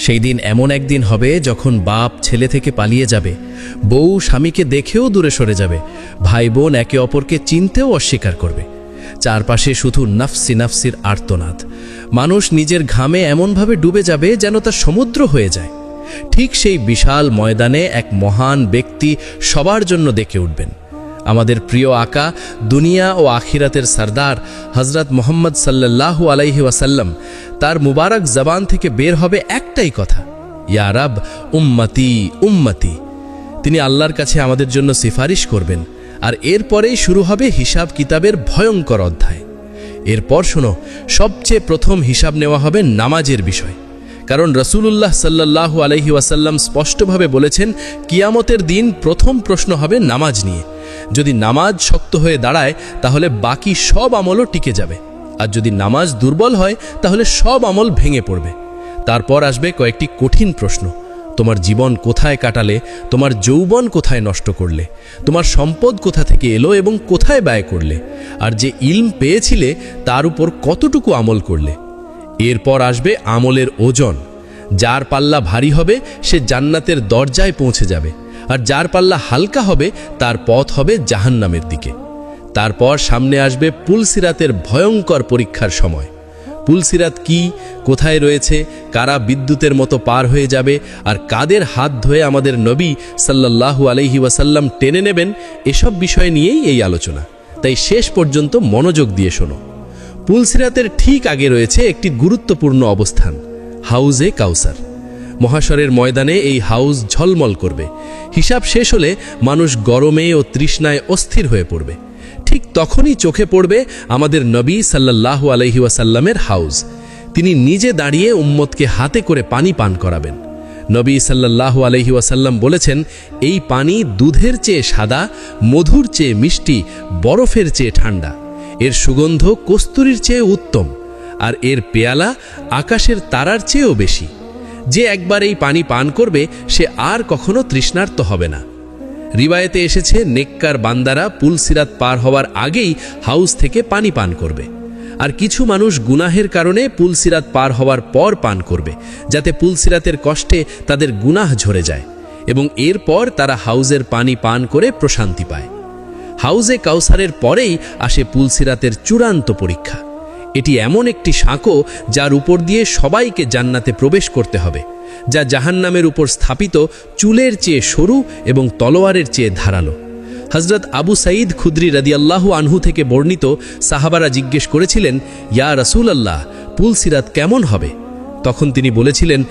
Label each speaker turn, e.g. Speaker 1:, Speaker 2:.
Speaker 1: সেই দিন এমন একদিন হবে যখন বাপ ছেলে থেকে পালিয়ে যাবে, বউ স্বামীকে দেখেও দূরে সরে যাবে, ভাই বোন একে অপরকে চিনতেও অস্বীকার করবে। চারপাশে শুধু নাফসি নাফসির আর্তনাদ। মানুষ নিজের ঘামে এমনভাবে ডুবে যাবে যেন তা সমুদ্র হয়ে যায়। ঠিক সেই বিশাল ময়দানে এক মহান ব্যক্তি সবার জন্য ডেকে উঠবেন। আমাদের প্রিয় আকা, দুনিয়া ও আখিরাতের সরদার হযরত মুহাম্মদ সাল্লাল্লাহু আলাইহি ওয়াসাল্লাম। তার মুবারক জবান থেকে বের হবে একটাই কথা, ইয়া রব উম্মতি উম্মতি। তিনি আল্লাহর কাছে আমাদের জন্য সিফারিশ করবেন, আর এরপরেই শুরু হবে হিসাব কিতাবের ভয়ঙ্কর অধ্যায়। এরপর শোনো, সবচেয়ে প্রথম হিসাব নেওয়া হবে নামাজের বিষয়। কারণ রাসূলুল্লাহ সাল্লাল্লাহু আলাইহি ওয়াসাল্লাম স্পষ্টভাবে বলেছেন, কিয়ামতের দিন প্রথম প্রশ্ন হবে নামাজ নিয়ে। যদি নামাজ শক্ত হয়ে দাঁড়ায় তাহলে বাকি সব আমলও টিকে যাবে, আর যদি নামাজ দুর্বল হয় তাহলে সব আমল ভেঙে পড়বে। তারপর আসবে কয়েকটি কঠিন প্রশ্ন। তোমার জীবন কোথায় কাটালে, তোমার যৌবন কোথায় নষ্ট করলে, তোমার সম্পদ কোথা থেকে এলো এবং কোথায় ব্যয় করলে, আর যে ইলম পেয়েছিলে তার উপর কতটুকু আমল করলে। এরপর আসবে আমলের ওজন। যার পাল্লা ভারী হবে সে জান্নাতের দরজায় পৌঁছে যাবে, আর যার পাল্লা হালকা হবে তার পথ হবে জাহান্নামের দিকে। তারপর সামনে আসবে পুলসিরাতের ভয়ঙ্কর পরীক্ষার সময়। পুলসিরাত কি, কোথায় রয়েছে, কারা বিদ্যুতের মতো পার হয়ে যাবে, আর কাদের হাত ধরে আমাদের নবী সাল্লাল্লাহু আলাইহি ওয়াসাল্লাম টেনে নেবেন, এসব বিষয় নিয়েই এই আলোচনা। তাই শেষ পর্যন্ত মনোযোগ দিয়ে শোনো। পুলসিরাতের ঠিক আগে রয়েছে একটি গুরুত্বপূর্ণ অবস্থান, হাউজে কাউসার। মহাশরের ময়দানে এই হাউজ ঝলমল করবে। হিসাব শেষ হলে মানুষ গরমে ও তৃষ্ণায় অস্থির হয়ে পড়বে। ঠিক তখনই চোখে পড়বে আমাদের নবী সাল্লাল্লাহু আলাইহি ওয়াসাল্লামের হাউজ। তিনি নিজে দাঁড়িয়ে উম্মতকে হাতে করে পানি পান করাবেন। নবী সাল্লাল্লাহু আলাইহি ওয়াসাল্লাম বলেছেন, এই পানি দুধের চেয়ে সাদা, মধুর চেয়ে মিষ্টি, বরফের চেয়ে ঠান্ডা। এর সুগন্ধ কস্তুরীর চেয়ে উত্তম, আর এর পেয়ালা আকাশের তারার চেয়েও বেশি। যে একবার এই পানি পান করবে সে আর কখনো তৃষ্ণার্ত হবে না। রিওয়ায়েতে এসেছে, নেককার বান্দারা পুলসিরাত পার হওয়ার আগেই হাউস থেকে পানি পান করবে, আর কিছু মানুষ গুনাহের কারণে পুলসিরাত পার হওয়ার পর পান করবে, যাতে পুলসিরাতের কষ্টে তাদের গুনাহ ঝরে যায়, এবং এরপর তারা হাউজের পানি পান করে প্রশান্তি পায়। হাউজে কাউসারের পরেই আসে পুলসিরাতের চূড়ান্ত পরীক্ষা। এটি এমন একটি সাঁকো যার উপর দিয়ে সবাইকে জান্নাতে প্রবেশ করতে হবে, যা জাহান্নামের উপর স্থাপিত চুলের চেয়ে সরু এবং তলোয়ারের চেয়ে ধারালো। হযরত আবু সাঈদ খুদরি রাদিয়াল্লাহু আনহু থেকে বর্ণিত, সাহাবারা জিজ্ঞেস করেছিলেন, ইয়া রাসূলুল্লাহ, পুলসিরাত কেমন হবে? তখন তিনি বলেছিলেন,